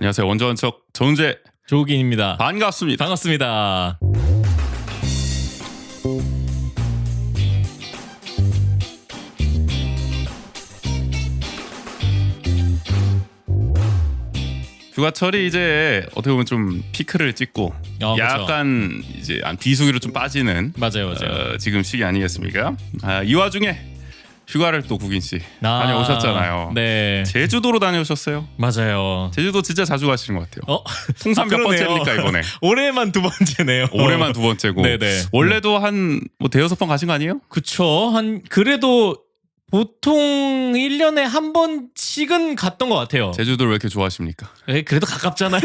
안녕하세요. 원조원척 정은재 조우긴입니다. 반갑습니다. 반갑습니다. 휴가철이 이제 어떻게 보면 좀 피크를 찍고 약간 이제 비수기로 좀 빠지는 맞아요. 지금 시기 아니겠습니까? 이 와중에 휴가를 또 국인 씨 다녀오셨잖아요. 네, 제주도로 다녀오셨어요. 맞아요. 제주도 진짜 자주 가시는 것 같아요. 통산 몇 그러네요. 번째입니까 이번에? 올해만 두 번째네요. 올해만 두 번째고. 네네. 원래도 한 뭐 대여섯 번 가신 거 아니에요? 그쵸. 그래도 보통 1년에 한 번씩은 갔던 것 같아요. 제주도를 왜 이렇게 좋아하십니까? 그래도 가깝잖아요.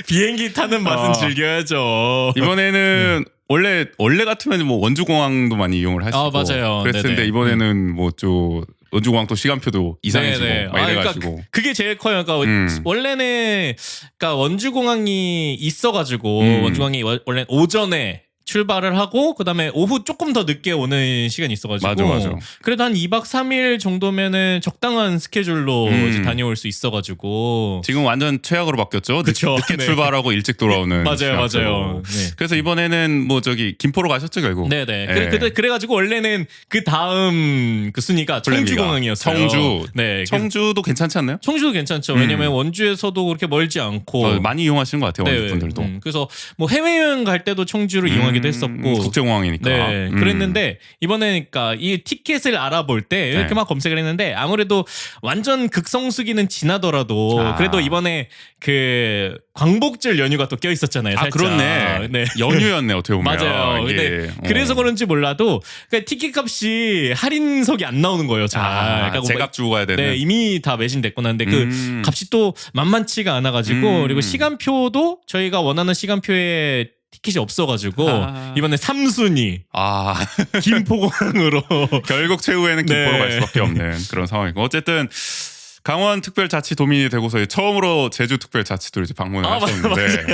비행기 타는 맛은 즐겨야죠. 이번에는 원래 같으면 뭐 원주공항도 많이 이용을 하시고 맞아요. 그랬을 텐데 이번에는 뭐 좀 원주공항 또 시간표도 이상해지고 막 이래가지고 그러니까 그게 제일 커요. 그러니까 원래는 그러니까 원주공항이 있어가지고 원주공항이 원래 오전에 출발을 하고 그다음에 오후 조금 더 늦게 오는 시간이 있어가지고 맞아. 그래도 한 2박 3일 정도면은 적당한 스케줄로 이제 다녀올 수 있어가지고 지금 완전 최악으로 바뀌었죠. 늦게 네. 출발하고 일찍 돌아오는 맞아요. 네. 그래서 이번에는 뭐 저기 김포로 가셨죠 결국. 네네. 그래가지고 원래는 그 다음 그 순위가 청주공항이었어요. 청주. 네. 청주도 괜찮지 않나요? 청주도 괜찮죠. 왜냐면 원주에서도 그렇게 멀지 않고 많이 이용하시는 것 같아요. 원주 분들도. 그래서 뭐 해외여행 갈 때도 청주를 이용하기도 했었고 국제공항이니까. 네, 그랬는데 이번에 그러니까 이 티켓을 알아볼 때 이렇게 막 검색을 했는데 아무래도 완전 극성수기는 지나더라도 그래도 이번에 그 광복절 연휴가 또 껴 있었잖아요. 살짝. 그렇네. 네. 연휴였네 어떻게 보면. 맞아요. 근데 그래서 그런지 몰라도 그러니까 티켓 값이 할인석이 안 나오는 거예요. 잘. 그러니까 제값 주고 가야 되는. 네, 이미 다 매진됐구나. 근데 그 값이 또 만만치가 않아가지고 그리고 시간표도 저희가 원하는 시간표에 티켓이 없어가지고 이번에 3순위 김포공항으로 결국 최후에는 김포로 갈 수밖에 없는 그런 상황이고 어쨌든 강원특별자치도민이 되고서 처음으로 제주특별자치도를 이제 방문을 하셨는데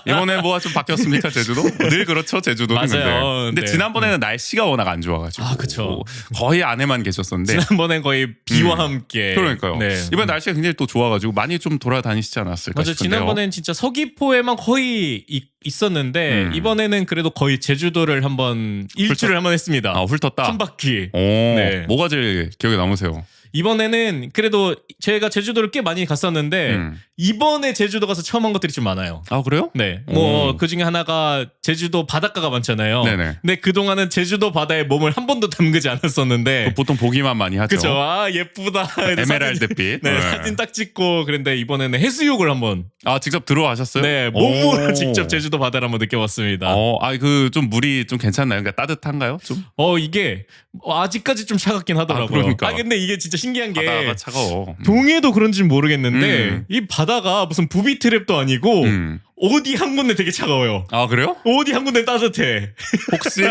이번에 뭐가 좀 바뀌었습니까 제주도? 늘 그렇죠 제주도는. 맞아요. 근데 지난번에는 날씨가 워낙 안 좋아가지고 그쵸. 거의 안에만 계셨었는데 지난번엔 거의 비와 함께. 그러니까요. 네. 이번 날씨가 굉장히 또 좋아가지고 많이 좀 돌아다니시지 않았을까 맞아요. 싶은데요. 지난번엔 진짜 서귀포에만 거의 있었는데 이번에는 그래도 거의 제주도를 한번 일주를 한번 했습니다. 훑었다. 한 바퀴. 네. 뭐가 제일 기억에 남으세요? 이번에는 그래도 제가 제주도를 꽤 많이 갔었는데 이번에 제주도 가서 처음 한 것들이 좀 많아요. 그래요? 네. 뭐 그 중에 하나가 제주도 바닷가가 많잖아요. 네네. 근데 그동안은 제주도 바다에 몸을 한 번도 담그지 않았었는데 보통 보기만 많이 하죠. 그죠. 예쁘다. 에메랄드빛. 네, 사진 딱 찍고 그런데 이번에는 해수욕을 한번 직접 들어가셨어요? 네, 몸으로 직접 제주도 바다를 한번 느껴봤습니다. 그 좀 물이 좀 괜찮나요? 그러니까 따뜻한가요? 좀? 이게 아직까지 좀 차갑긴 하더라고요. 그러니까. 근데 이게 진짜 신기한 게 바다가 차가워. 동해도 그런지는 모르겠는데 이 바다가 무슨 부비 트랩도 아니고 어디 한 군데 되게 차가워요. 그래요? 어디 한 군데 따뜻해. 혹시?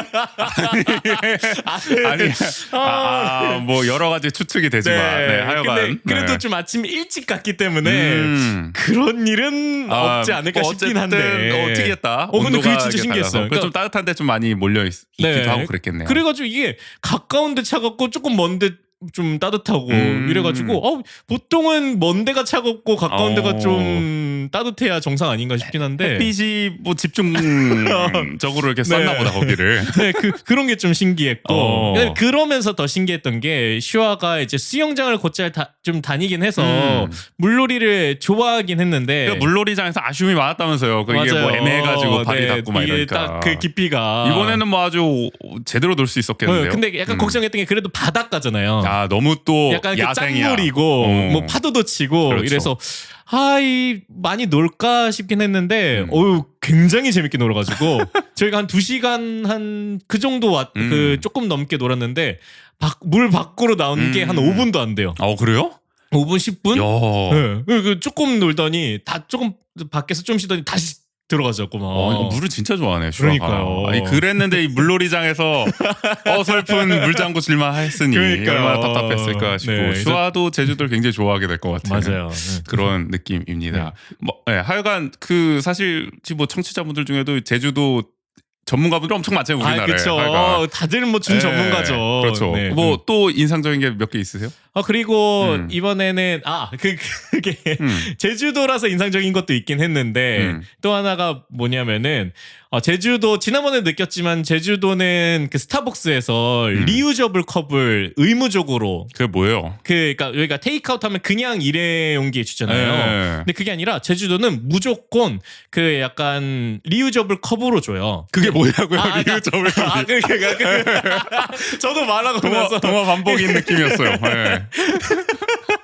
뭐 여러 가지 추측이 되지만 하여간. 근데 그래도 좀 아침 일찍 갔기 때문에 그런 일은 없지 않을까 싶긴 한데 어떻게 했다. 근데 그게 진짜 신기했어요. 그러니까 좀 따뜻한데 좀 많이 몰려 있기도 하고 그랬겠네요. 그래가지고 이게 가까운데 차갑고 조금 먼데 좀 따뜻하고 이래가지고 보통은 먼 데가 차갑고 가까운 데가 좀 따뜻해야 정상 아닌가 싶긴 한데 햇빛이 뭐 집중적으로 이렇게 쐈나 보다 거기를. 네, 그런 게 좀 신기했고 그러면서 더 신기했던 게 슈아가 이제 수영장을 곧잘 좀 다니긴 해서 물놀이를 좋아하긴 했는데 그러니까 물놀이장에서 아쉬움이 많았다면서요. 이게 뭐 애매해가지고 발이 닿고 막 이게 이러니까. 딱 그 깊이가 이번에는 뭐 아주 제대로 놀 수 있었겠는데요. 근데 약간 걱정했던 게 그래도 바닷가잖아요. 너무 또 약간 야생이야. 짠물이고 뭐 파도도 치고 그렇죠. 이래서 많이 놀까 싶긴 했는데 굉장히 재밌게 놀아가지고 저희가 한 2시간 한 그 정도 그 조금 넘게 놀았는데 물 밖으로 나온 게 한 5분도 안 돼요. 그래요? 5분 10분? 네. 조금 놀더니 다 조금 밖에서 좀 쉬더니 다시 들어가자고 막. 물을 진짜 좋아하네. 슈아가. 그러니까요. 그랬는데 이 물놀이장에서 어설픈 물장구 질만 했으니 얼마나 답답했을까 싶고 슈아도 제주도를 굉장히 좋아하게 될 것 같아요. 맞아요. 그런 느낌입니다. 하여간 하여간 뭐 청취자분들 중에도 제주도 전문가분들 엄청 많잖아요 우리나라에. 그렇죠. 다들 뭐 준 전문가죠. 그렇죠. 뭐 또 인상적인 게 몇 개 있으세요? 그리고 이번에는 그게 제주도라서 인상적인 것도 있긴 했는데 또 하나가 뭐냐면은 제주도 지난번에 느꼈지만 제주도는 그 스타벅스에서 리유저블 컵을 의무적으로 그게 뭐예요? 그러니까 여기가 테이크아웃 하면 그냥 일회용기에 주잖아요. 네. 근데 그게 아니라 제주도는 무조건 그 약간 리유저블 컵으로 줘요. 그게 뭐냐고요? 리유저블 저도 말하고 나서 동화 반복인 느낌이었어요. 네.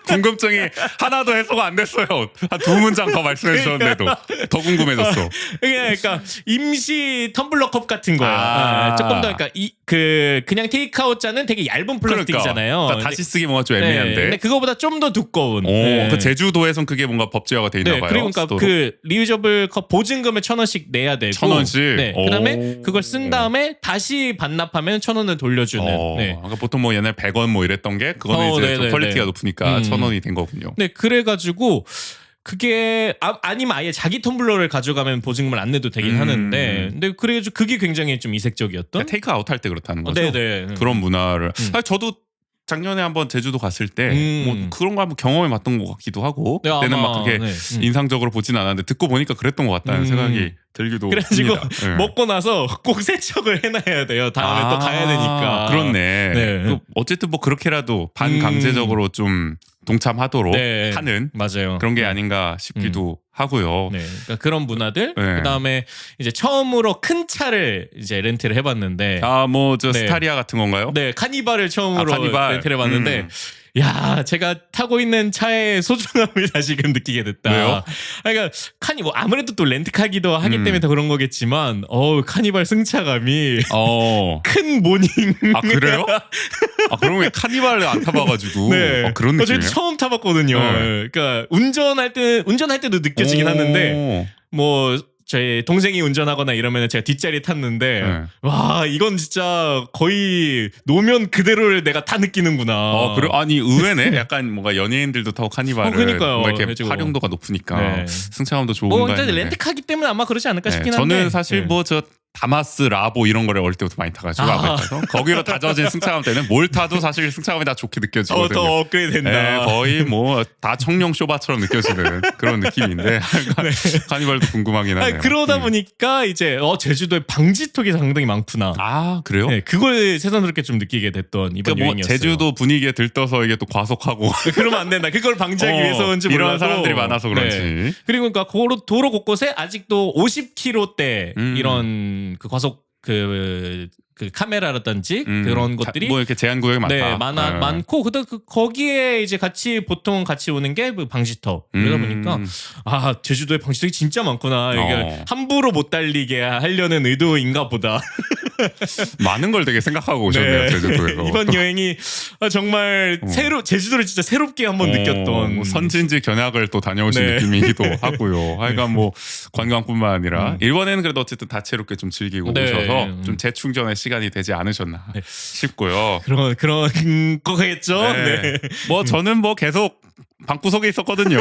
궁금증이 하나도 해소가 안 됐어요. 한 두 문장 더 말씀해 주셨는데도 더 궁금해졌어. 그러니까 임시 텀블러 컵 같은 거예요. 조금 더 그러니까 그냥 테이크아웃 잔은 되게 얇은 플라스틱이잖아요. 그러니까 다시 쓰기 뭔가 좀 애매한데. 근데 그거보다 좀 더 두꺼운. 그 제주도에선 그게 뭔가 법제화가 돼 있나 봐요. 그리고 그러니까 그 리유저블 컵 보증금을 1,000원씩 내야 되고 1,000원씩. 그다음에 그걸 쓴 다음에 다시 반납하면 1,000원을 돌려주는. 그러니까 보통 뭐 옛날 100원 뭐 이랬던 게 그거는 이제 좀 퀄리티가 높으니까 1,000원이 된 거군요. 네, 그래가지고 그게 아니면 아예 자기 텀블러를 가져가면 보증금을 안 내도 되긴 하는데, 근데 그래가지고 그게 굉장히 좀 이색적이었던. 그러니까 테이크아웃 할 때 그렇다는 거죠. 네네. 그런 문화를. 저도 작년에 한번 제주도 갔을 때 뭐 그런 거 한번 경험해 봤던 것 같기도 하고 그때는 막 그렇게 인상적으로 보진 않았는데 듣고 보니까 그랬던 것 같다는 생각이 들기도 그래가지고 합니다. 먹고 나서 꼭 세척을 해놔야 돼요. 다음에 또 가야 되니까. 그렇네. 어쨌든 뭐 그렇게라도 반강제적으로 좀 동참하도록 하는 맞아요. 그런 게 아닌가 싶기도 하고요. 그러니까 그런 문화들. 그다음에 이제 처음으로 큰 차를 이제 렌트를 해봤는데. 뭐 저 스타리아 같은 건가요? 네, 카니발을 처음으로 렌트를 해봤는데. 야, 제가 타고 있는 차의 소중함을 다시금 느끼게 됐다. 왜요? 그러니까 뭐 아무래도 또 렌트카기도 하기 때문에 더 그런 거겠지만, 카니발 승차감이 큰 모닝. 그래요? 그럼 왜 카니발을 안 타봐가지고 그런 느낌이에요? 저도 처음 타봤거든요. 그러니까 운전할 때도 느껴지긴 하는데 뭐. 제 동생이 운전하거나 이러면 제가 뒷자리에 탔는데 와 이건 진짜 거의 노면 그대로를 내가 다 느끼는구나. 그래? 아니 의외네. 약간 뭔가 연예인들도 타고 카니발을 그러니까요. 뭔가 이렇게 활용도가 높으니까 승차감도 좋은 뭐 거 근데 렌트카기 때문에 아마 그러지 않을까 싶긴 한데 저는 사실 뭐 저 다마스, 라보 이런 거를 어릴 때부터 많이 타가지고 아베타서 거기로 다져진 승차감 때는 뭘 타도 사실 승차감이 다 좋게 느껴지거든요. 더 업그레이드 된다. 거의 뭐 다 청룡 쇼바처럼 느껴지는 그런 느낌인데 카니발도 궁금하긴 하네요. 그러다 보니까 이제 제주도에 방지턱이 상당히 많구나. 그래요? 네, 그걸 새삼스럽게 좀 느끼게 됐던 이번 유행이었어요. 제주도 분위기에 들떠서 이게 또 과속하고 그러면 안 된다. 그걸 방지하기 위해서인지 몰라도 이런 사람들이 많아서 그런지. 그리고 그러니까 도로 곳곳에 아직도 50km대 이런 그 과속 그 카메라라든지 그런 것들이 뭐 이렇게 제한 구역이 많다. 많고 거기에 이제 보통 같이 오는 게 방지턱. 그러다 보니까 제주도에 방지턱이 진짜 많구나. 이게 함부로 못 달리게 하려는 의도인가 보다. 많은 걸 되게 생각하고 오셨네요. 제주도에서. 이번 여행이 정말 제주도를 진짜 새롭게 한번 느꼈던 뭐 선진지 견학을 또 다녀오신 느낌이기도 하고요. 하여간 뭐 관광뿐만 아니라 일본에는 그래도 어쨌든 다채롭게 좀 즐기고 오셔서 좀 재충전의 시간이 되지 않으셨나 싶고요. 그런 거겠죠. 뭐 저는 뭐 계속 방구석에 있었거든요.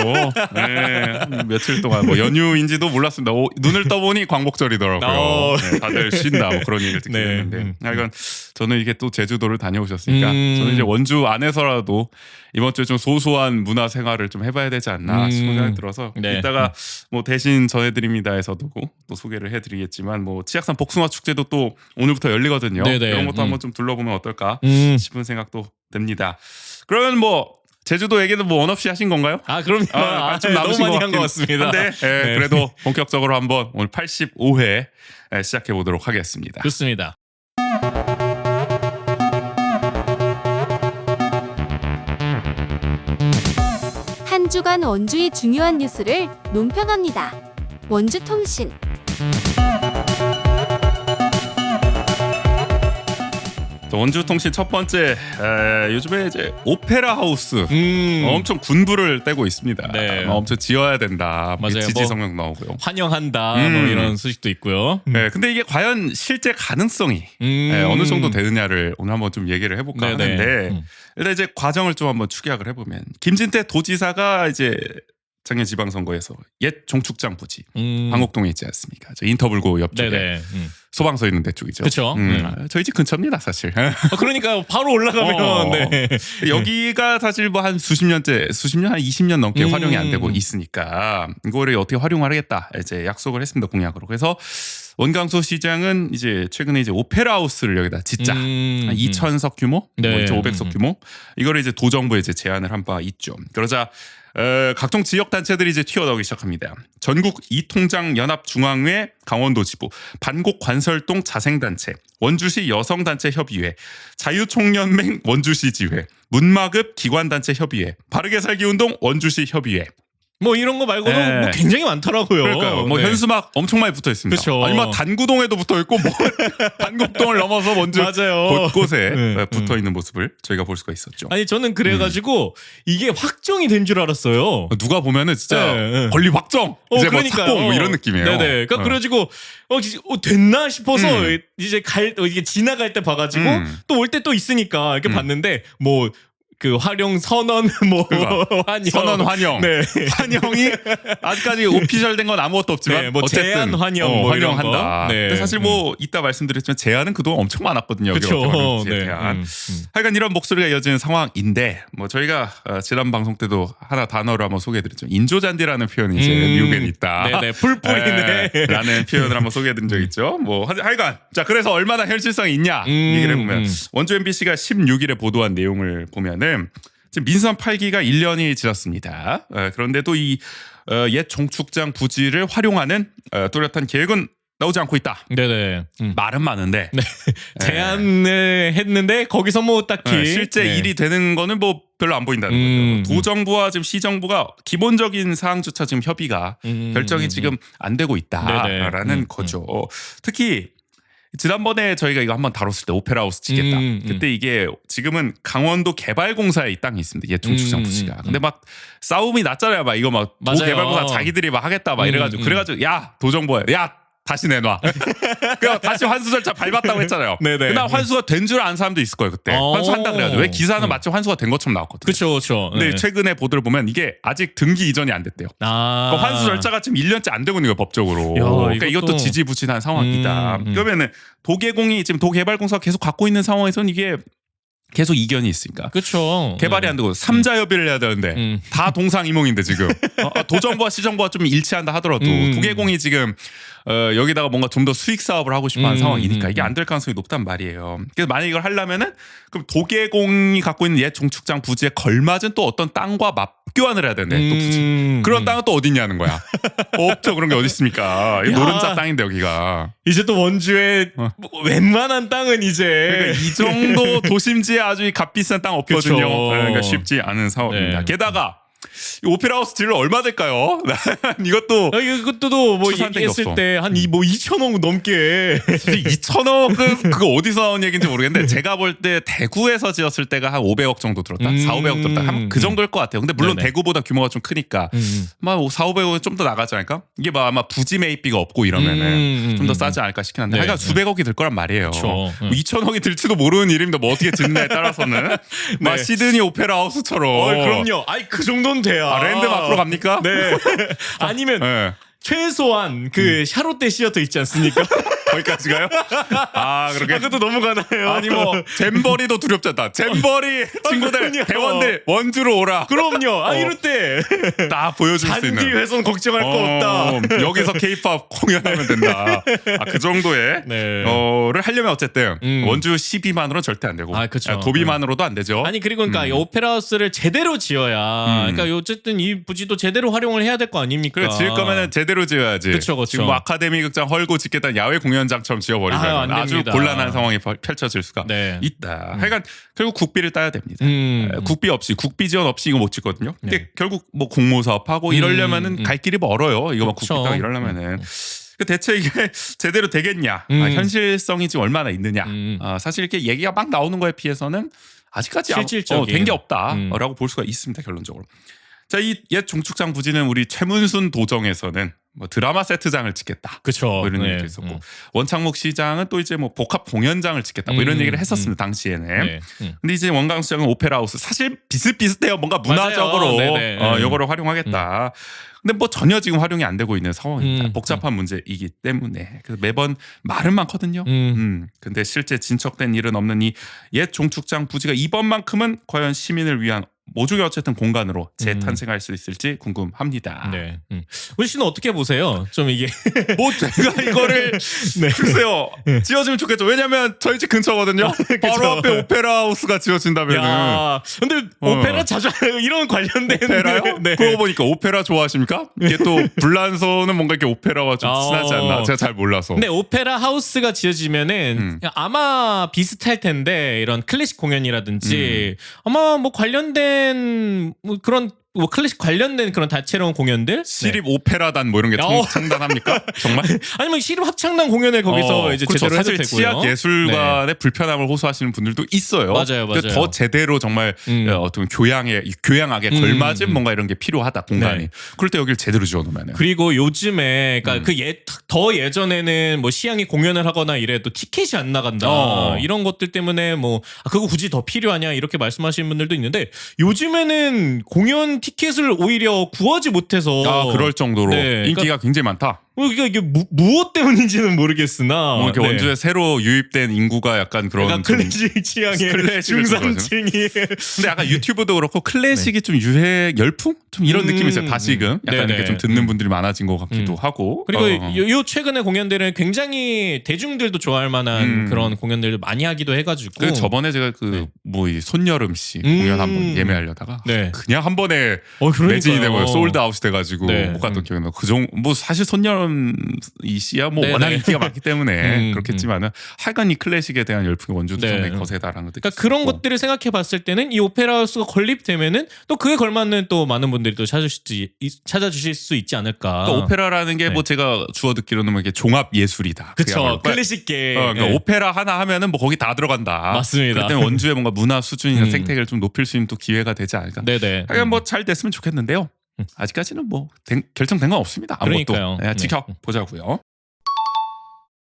며칠 동안 뭐 연휴인지도 몰랐습니다. 눈을 떠보니 광복절이더라고요. 다들 쉰다 뭐 그런 얘기를 듣게 했는데 하여간 저는 이게 또 제주도를 다녀오셨으니까 저는 이제 원주 안에서라도 이번 주에 좀 소소한 문화 생활을 좀 해봐야 되지 않나 싶은 생각이 들어서 이따가 뭐 대신 전해드립니다에서도 또 소개를 해드리겠지만 뭐 치악산 복숭아 축제도 또 오늘부터 열리거든요. 이런 것도 한번 좀 둘러보면 어떨까 싶은 생각도 듭니다. 그러면 뭐 제주도 얘기는 뭐 원 없이 하신 건가요? 그럼요. 좀 너무 많이 한 것 같습니다. 한데 그래도 본격적으로 한번 오늘 85회 시작해 보도록 하겠습니다. 좋습니다. 한 주간 원주의 중요한 뉴스를 논평합니다. 원주통신. 원주통신 첫 번째 요즘에 이제 오페라 하우스 엄청 군부를 떼고 있습니다. 엄청 지어야 된다. 맞아요. 지지 성명 나오고요. 환영한다. 뭐 이런 소식도 있고요. 근데 이게 과연 실제 가능성이 어느 정도 되느냐를 오늘 한번 좀 얘기를 해볼까 하는데 일단 이제 과정을 좀 한번 축약을 해보면 김진태 도지사가 이제 작년 지방선거에서 옛 종축장 부지 음. 방곡동에 있지 않습니까? 저 인터불고 옆쪽에 네네. 소방서 있는 데 쪽이죠. 그쵸. 저희 집 근처입니다, 사실. 그러니까 바로 올라가면 네. 여기가 사실 뭐 한 수십 년 한 20년 넘게 활용이 안 되고 있으니까 이거를 어떻게 활용하겠다 이제 약속을 했습니다, 공약으로. 그래서 원광소 시장은 이제 최근에 이제 오페라 하우스를 여기다 짓자. 한 2,000석 규모, 네. 뭐 2,500석 규모. 이거를 이제 도정부에 이제 제안을 한 바 있죠. 그러자 각종 지역 단체들이 이제 튀어나오기 시작합니다. 전국 이통장 연합중앙회 강원도 지부, 반곡관설동 자생단체, 원주시 여성단체 협의회, 자유총연맹 원주시 지회, 문마급 기관단체 협의회, 바르게 살기 운동 원주시 협의회. 뭐 이런 거 말고도 네. 뭐 굉장히 많더라고요. 그러니까요. 뭐 네. 현수막 엄청 많이 붙어 있습니다. 그쵸. 아니 막 단구동에도 붙어 있고 뭐 반곡동을 넘어서 원주 맞아요. 곳곳에 네. 붙어 있는 모습을 저희가 볼 수가 있었죠. 아니 저는 그래가지고 이게 확정이 된 줄 알았어요. 누가 보면은 진짜 네, 네. 권리 확정 이제 뭐 그러니까요. 착공 뭐 이런 느낌이에요. 네네. 그러니까 그래가지고 됐나 싶어서 이제 이게 지나갈 때 봐가지고 또 올 때 또 있으니까 이렇게 봤는데 뭐. 그 활용 선언 뭐 환영 선언 환영 네. 환영이 아직까지 오피셜된 건 아무것도 없지만 네, 뭐 어쨌든 제안 환영 뭐 이런 환영한다. 거. 네. 근데 사실 뭐 이따 말씀드렸지만 제안은 그동안 엄청 많았거든요. 그렇죠. 네. 대한. 하여간 이런 목소리가 이어지는 상황인데 뭐 저희가 지난 방송 때도 하나 단어를 한번 소개해드렸죠. 인조잔디라는 표현이 이제 미국에는 있다. 네네. 풀뿌리네. 라는 표현을 한번 소개해드린 적 있죠. 뭐 하여간 자 그래서 얼마나 현실성이 있냐 얘기를 해보면 원주 MBC가 16일에 보도한 내용을 보면은 지금 민선 8기가 1년이 지났습니다. 그런데도 이 옛 종축장 부지를 활용하는 뚜렷한 계획은 나오지 않고 있다. 네네. 말은 많은데 제안을 했는데 거기서 뭐 딱히 실제 네. 일이 되는 거는 뭐 별로 안 보인다는 거죠. 도정부와 지금 시정부가 기본적인 사항조차 지금 협의가 결정이 지금 안 되고 있다라는 거죠. 특히 지난번에 저희가 이거 한번 다뤘을 때 오페라 하우스 짓겠다. 그때 이게 지금은 강원도 개발공사에 이 땅이 있습니다. 옛 종축장 부지가. 근데 막 싸움이 났잖아요. 막 이거 막 맞아요. 도개발공사 자기들이 막 하겠다 막 이래가지고 그래가지고 야 도정부야 야 다시 내놔. 그래서 다시 환수 절차 밟았다고 했잖아요. 네네. 그날 환수가 된 줄 아는 사람도 있을 거예요 그때. 환수한다 그래가지고 왜 기사는 마치 환수가 된 것처럼 나왔거든요. 그렇죠. 근데 네. 최근에 보도를 보면 이게 아직 등기 이전이 안 됐대요. 그러니까 환수 절차가 지금 1년째 안 되고 있는 거예요 법적으로. 그러니까 이것도 지지부진한 상황이다. 그러면은 도개공이 지금 도개발공사가 계속 갖고 있는 상황에서는 이게 계속 이견이 있으니까. 그렇죠. 개발이 안 되고 삼자 협의를 해야 되는데 다 동상이몽인데 지금 도정부와 시정부가 좀 일치한다 하더라도 도개공이 지금 여기다가 뭔가 좀 더 수익 사업을 하고 싶어하는 상황이니까 이게 안 될 가능성이 높단 말이에요. 그래서 만약 이걸 하려면은 그럼 도개공이 갖고 있는 옛 종축장 부지에 걸맞은 또 어떤 땅과 교환을 해야 되는데 또 굳이 그런 땅은 또 어디 있냐는 거야. 없죠. 그런 게 어디 있습니까? 이 노른자 땅인데 여기가. 이제 또 원주에 웬만한 땅은 이제 그러니까 이 정도 도심지에 아주 값비싼 땅 없거든요. 그쵸. 그러니까 쉽지 않은 사업입니다. 네. 게다가 이 오페라 하우스 딜러 얼마 될까요? 이것도 이것도 뭐 추산된 게 얘기했을 없어. 때 한 2,000억 넘게 2,000억은 그거 어디서 나온 얘기인지 모르겠는데 제가 볼 때 대구에서 지었을 때가 한 500억 정도 들었다. 4,500억 들었다. 한 그 정도일 것 같아요. 근데 물론 네네. 대구보다 규모가 좀 크니까 막 4,500억은 좀 더 나가지 않을까? 이게 막 아마 부지 매입비가 없고 이러면은 좀 더 싸지 않을까 싶긴 한데 네. 하여간 수백억이 들 거란 말이에요. 그쵸. 뭐 2,000억이 들지도 모르는 일입니다. 뭐 어떻게 짓냐에 따라서는 막 네. 시드니 오페라 하우스처럼 그럼요. 아이 그 정도는 돼야. 랜드마크로 갑니까? 네. 아니면 네. 최소한 그 샤롯데 시어터 있지 않습니까? 거기까지 가요? 아 그렇게 그것도 너무 가나요? 아니 뭐 잼버리도 두렵잖아. 잼버리 친구들 그럼요. 대원들 원주로 오라. 그럼요. 이럴 때 다 보여줄 수 있는. 잔디 훼손 걱정할 거 없다. 여기서 K-팝 공연하면 된다. 그 정도의 네. 를 하려면 어쨌든 원주 12만으로는 절대 안 되고 그쵸. 도비만으로도 안 되죠. 아니 그리고 그러니까 이 오페라 하우스를 제대로 지어야 그러니까 어쨌든 이 부지도 제대로 활용을 해야 될 거 아닙니까? 그래 지을 거면은 제대로 지어야지. 그쵸. 지금 뭐 아카데미 극장 헐고 짓겠다는 야외 공연장처럼 지어버리면 안 아주 됩니다. 곤란한 상황이 펼쳐질 수가 네. 있다. 하여간 결국 국비를 따야 됩니다. 국비 없이 국비 지원 없이 이거 못 짓거든요. 근데 네. 결국 뭐 공모 사업하고 이러려면은 갈 길이 멀어요. 이거 막 국비 그쵸. 따고 이러려면은. 대체 이게 제대로 되겠냐? 현실성이 지금 얼마나 있느냐? 사실 이렇게 얘기가 막 나오는 거에 비해서는 아직까지 실질적인. 된 게 없다라고 볼 수가 있습니다. 결론적으로. 자, 이 옛 종축장 부지는 우리 최문순 도정에서는 뭐 드라마 세트장을 짓겠다. 그쵸. 뭐 이런 얘기도 있었고 원창목 시장은 또 이제 뭐 복합 공연장을 짓겠다. 뭐 이런 얘기를 했었습니다. 당시에는. 네. 근데 이제 원광 시장은 오페라 하우스 사실 비슷비슷해요. 뭔가 문화적으로 요거를 활용하겠다. 근데 뭐 전혀 지금 활용이 안 되고 있는 상황입니다. 복잡한 문제이기 때문에 그래서 매번 말은 많거든요. 근데 실제 진척된 일은 없는 이 옛 종축장 부지가 이번만큼은 과연 시민을 위한 모종의 어쨌든 공간으로 재탄생할 수 있을지 궁금합니다. 네. 우리 씨는 어떻게 보세요? 좀 이게 뭐 제가 이거를 네. 글쎄요 지어지면 좋겠죠. 왜냐면 저희 집 근처거든요. 바로 앞에 오페라 하우스가 지어진다면은. 야, 근데 오페라 자주 이런 관련된 오페라요? 네. 그러고 보니까 오페라 좋아하십니까? 이게 또 불란서는 뭔가 이렇게 오페라와 좀 친하지 않나? 제가 잘 몰라서. 근데 오페라 하우스가 지어지면은 아마 비슷할 텐데 이런 클래식 공연이라든지 아마 뭐 관련된 뭐 그런 뭐 클래식 관련된 그런 다채로운 공연들 시립 오페라단 뭐 이런 게 창단합니까? 정말? 아니면 시립 합창단 공연을 거기서 이제 그렇죠. 제대로 해도 사실 되고요. 치악 예술관의 불편함을 호소하시는 분들도 있어요. 맞아요. 근데 더 제대로 정말 어떤 교양하게 걸맞은 뭔가 이런 게 필요하다 공간이. 네. 그럴 때 여기를 제대로 지어놓으면. 그리고 요즘에 그러니까 더 예전에는 뭐 시향이 공연을 하거나 이래도 티켓이 안 나간다 이런 것들 때문에 뭐 그거 굳이 더 필요하냐 이렇게 말씀하시는 분들도 있는데 요즘에는 공연 티켓을 오히려 구하지 못해서 그럴 정도로 네, 인기가 굉장히 많다. 그러니까 이게 무엇 때문인지는 모르겠으나 이렇게 원주에 새로 유입된 인구가 약간 그런 약간 클래식 취향의 클래식을 중산층이 근데 약간 유튜브도 그렇고 클래식이 좀 열풍? 좀 이런 느낌이 있어요. 다시금 약간 이렇게 좀 듣는 분들이 많아진 것 같기도 하고. 그리고 요 최근에 공연들은 굉장히 대중들도 좋아할 만한 그런 공연들을 많이 하기도 해가지고. 그 저번에 제가 뭐 이 손여름 씨 공연 한번 예매하려다가 그냥 한 번에 매진이 되고 솔드 아웃이 돼가지고 못 갔던 기억이 나요. 뭐 사실 손여름 이 씨야 뭐 워낙 인기가 많기 때문에 그렇겠지만은 하여간 이 클래식에 대한 열풍이 원주도 상당히 거세다라는 것도 그러니까 그런 것들을 생각해봤을 때는 이 오페라 하우스가 건립되면은 또 그에 걸맞는 또 많은 분들이 또 찾아주실 수 있지 않을까. 그러니까 오페라라는 게 뭐 제가 주워 듣기로는 뭐 이게 종합 예술이다. 그렇죠. 클래식계. 그러니까 오페라 하나 하면은 뭐 거기 다 들어간다. 맞습니다. 그럴 때는 원주의 뭔가 문화 수준이나 생태계를 좀 높일 수 있는 또 기회가 되지 않을까. 네네. 하여간 뭐 잘 됐으면 좋겠는데요. 아직까지는 뭐 결정된 건 없습니다. 그러니까요. 지켜보자고요.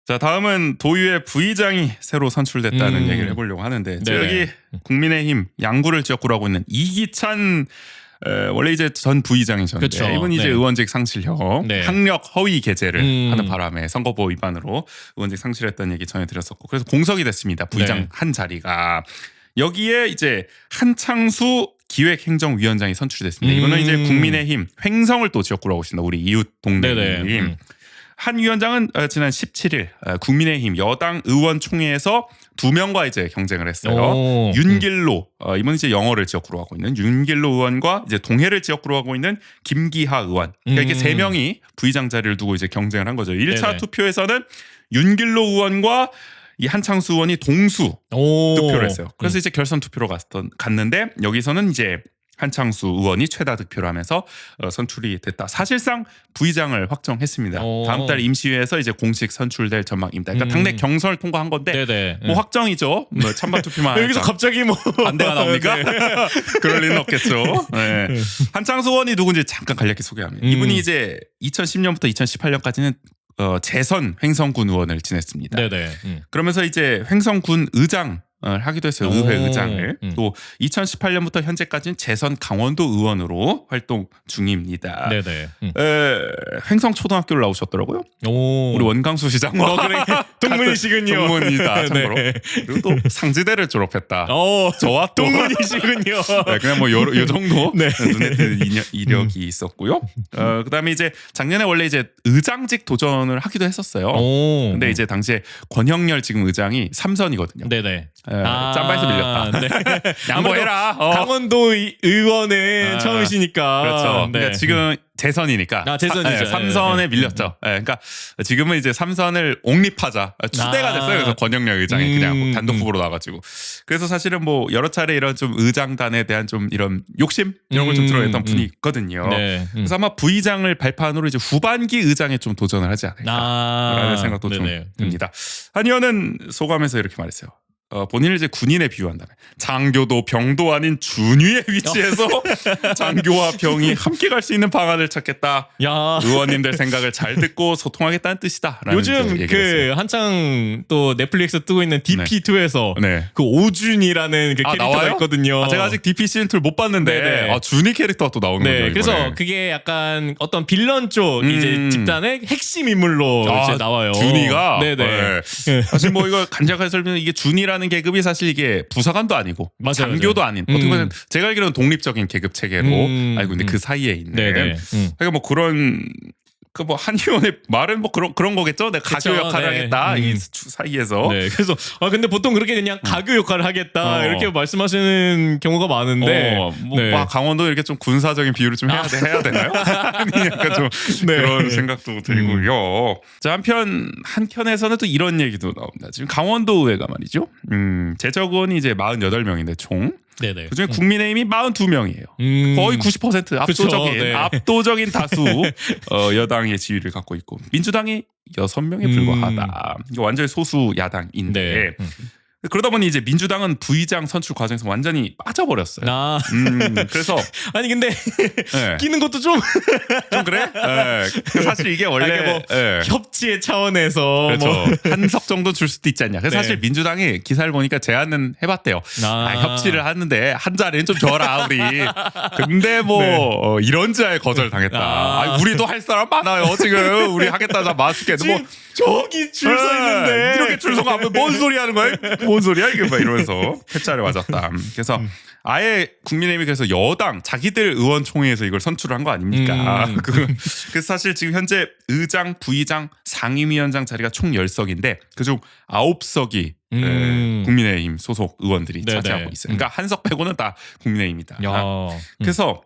자, 다음은 도유의 부의장이 새로 선출됐다는 얘기를 해보려고 하는데 여기 국민의힘 양구를 지역구로 하고 있는 이기찬 원래 이제 전 부의장이셨는데 그쵸. 이분이 이제 의원직 상실형 학력 허위 게재를 하는 바람에 선거법 위반으로 의원직 상실했다는 얘기 전해드렸었고 그래서 공석이 됐습니다. 부의장 한 자리가 여기에 이제 한창수 기획행정위원장이 선출이 됐습니다. 이분은 이제 국민의힘 횡성을 또 지역구로 하고 있습니다. 우리 이웃 동네님. 한 위원장은 지난 17일 국민의힘 여당 의원총회에서 2명과 이제 경쟁을 했어요. 윤길로 이번 이제 영어를 지역구로 하고 있는 윤길로 의원과 이제 동해를 지역구로 하고 있는 김기하 의원. 그러니까 이게 3명이 부의장 자리를 두고 이제 경쟁을 한 거죠. 1차 투표에서는 윤길로 의원과 이 한창수 의원이 동수 득표를 했어요. 그래서 이제 결선 투표로 갔는데 여기서는 이제 한창수 의원이 최다 득표를 하면서 선출이 됐다. 사실상 부의장을 확정했습니다. 다음 달 임시회에서 이제 공식 선출될 전망입니다. 그러니까 당내 경선을 통과한 건데 뭐 확정이죠. 뭐 찬반 투표만 여기서 갑자기 뭐 반대가 나옵니까? 그럴 리는 없겠죠. 한창수 의원이 누군지 잠깐 간략히 소개합니다. 이분이 이제 2010년부터 2018년까지는 재선 횡성군 의원을 지냈습니다. 그러면서 이제 횡성군 의장 하기도 했어요. 의회 의장을. 또 2018년부터 현재까지는 재선 강원도 의원으로 활동 중입니다. 횡성 초등학교를 나오셨더라고요. 우리 원광수 시장과 동문이시군요. 동문이다. 참고로. 그리고 또 상지대를 졸업했다. 저와 또 동문이시군요. 그냥 뭐 요 정도 눈에 띄는 이력이 있었고요. 그다음에 이제 작년에 원래 이제 의장직 도전을 하기도 했었어요. 근데 이제 당시에 권형렬 지금 의장이 3선이거든요. 짬바에서 밀렸다. 양보해라. 강원도 의원은 처음이시니까. 그렇죠. 그러니까 지금 재선이니까. 재선이죠. 3선에 밀렸죠. 그러니까 지금은 이제 3선을 옹립하자. 추대가 됐어요. 그래서 권영렬 의장이 그냥 뭐 단독 후보로 나와가지고. 그래서 사실은 뭐 여러 차례 이런 좀 의장단에 대한 좀 이런 욕심 이런 걸 좀 드러냈던 분이 있거든요. 그래서 아마 부의장을 발판으로 이제 후반기 의장에 좀 도전을 하지 않을까라는 생각도 좀 듭니다. 한 의원은 소감에서 이렇게 말했어요. 본인을 이제 군인에 비유한다면 장교도 병도 아닌 준위의 위치에서 장교와 병이 함께 갈 수 있는 방안을 찾겠다. 야. 의원님들 생각을 잘 듣고 소통하겠다는 뜻이다. 요즘 그 한창 또 넷플릭스 뜨고 있는 DP2에서 네. 그 오준이라는 그 캐릭터가 나와요? 있거든요. 제가 아직 DP 시즌2를 못 봤는데 네네. 준이 캐릭터가 또 나오는 거죠. 네, 그래서 이번에. 그게 약간 어떤 빌런 쪽 이제 집단의 핵심 인물로 이제 나와요. 준이가 네네. 네. 사실 뭐 이거 간략하게 설명하면 이게 준이라는 계급이 사실 이게 부사관도 아니고 맞아요, 장교도 맞아요. 아닌 어떻게 보면 제가 알기로는 독립적인 계급 체계로 알고 있는데 그 사이에 있는 네네. 그러니까 뭐 그런 그 뭐 한의원의 말은 뭐 그런 거겠죠. 내가 가교 그쵸, 역할을 네. 하겠다 이 사이에서. 네, 그래서 근데 보통 그렇게 그냥 가교 역할을 하겠다 어. 이렇게 말씀하시는 경우가 많은데 뭐 네. 강원도 이렇게 좀 군사적인 비유를 좀 해야 되나요? 아니, 약간 좀 네. 그런 생각도 들고요. 자, 한편에서는 또 이런 얘기도 나옵니다. 지금 강원도 의회가 말이죠. 재적원이 이제 48명인데 총 네네. 그중에 국민의힘이 42명이에요. 거의 90% 압도적인 그쵸, 네. 압도적인 다수 여당의 지위를 갖고 있고 민주당이 6명에 불과하다. 이거 완전히 소수 야당인데 네. 그러다 보니 이제 민주당은 부의장 선출 과정에서 완전히 빠져버렸어요. 그래서 아니 근데 네. 끼는 것도 좀 좀 그래? 네. 사실 이게 원래 아니, 뭐 네. 협치의 차원에서 그렇죠. 뭐 한 석 정도 줄 수도 있지 않냐. 그래서 네. 사실 민주당이 기사를 보니까 제안은 해봤대요. 협치를 하는데 한 자리는 좀 줘라 우리. 근데 뭐 네. 이런저에 거절당했다. 우리도 할 사람 많아요 지금. 우리 하겠다 마 죽겠는데 뭐 저기 줄 서 있는데 이렇게 줄 서가 뭔 소리 하는 거야? 뭔 소리야 이게 막 이러면서 패자를 맞았다. 그래서 아예 국민의힘이 그래서 여당 자기들 의원총회에서 이걸 선출을 한 거 아닙니까? 그래서 사실 지금 현재 의장, 부의장, 상임위원장 자리가 총 10석인데 그중 9석이 국민의힘 소속 의원들이 네네. 차지하고 있어요. 그러니까 한 석 빼고는 다 국민의힘이다. 야. 그래서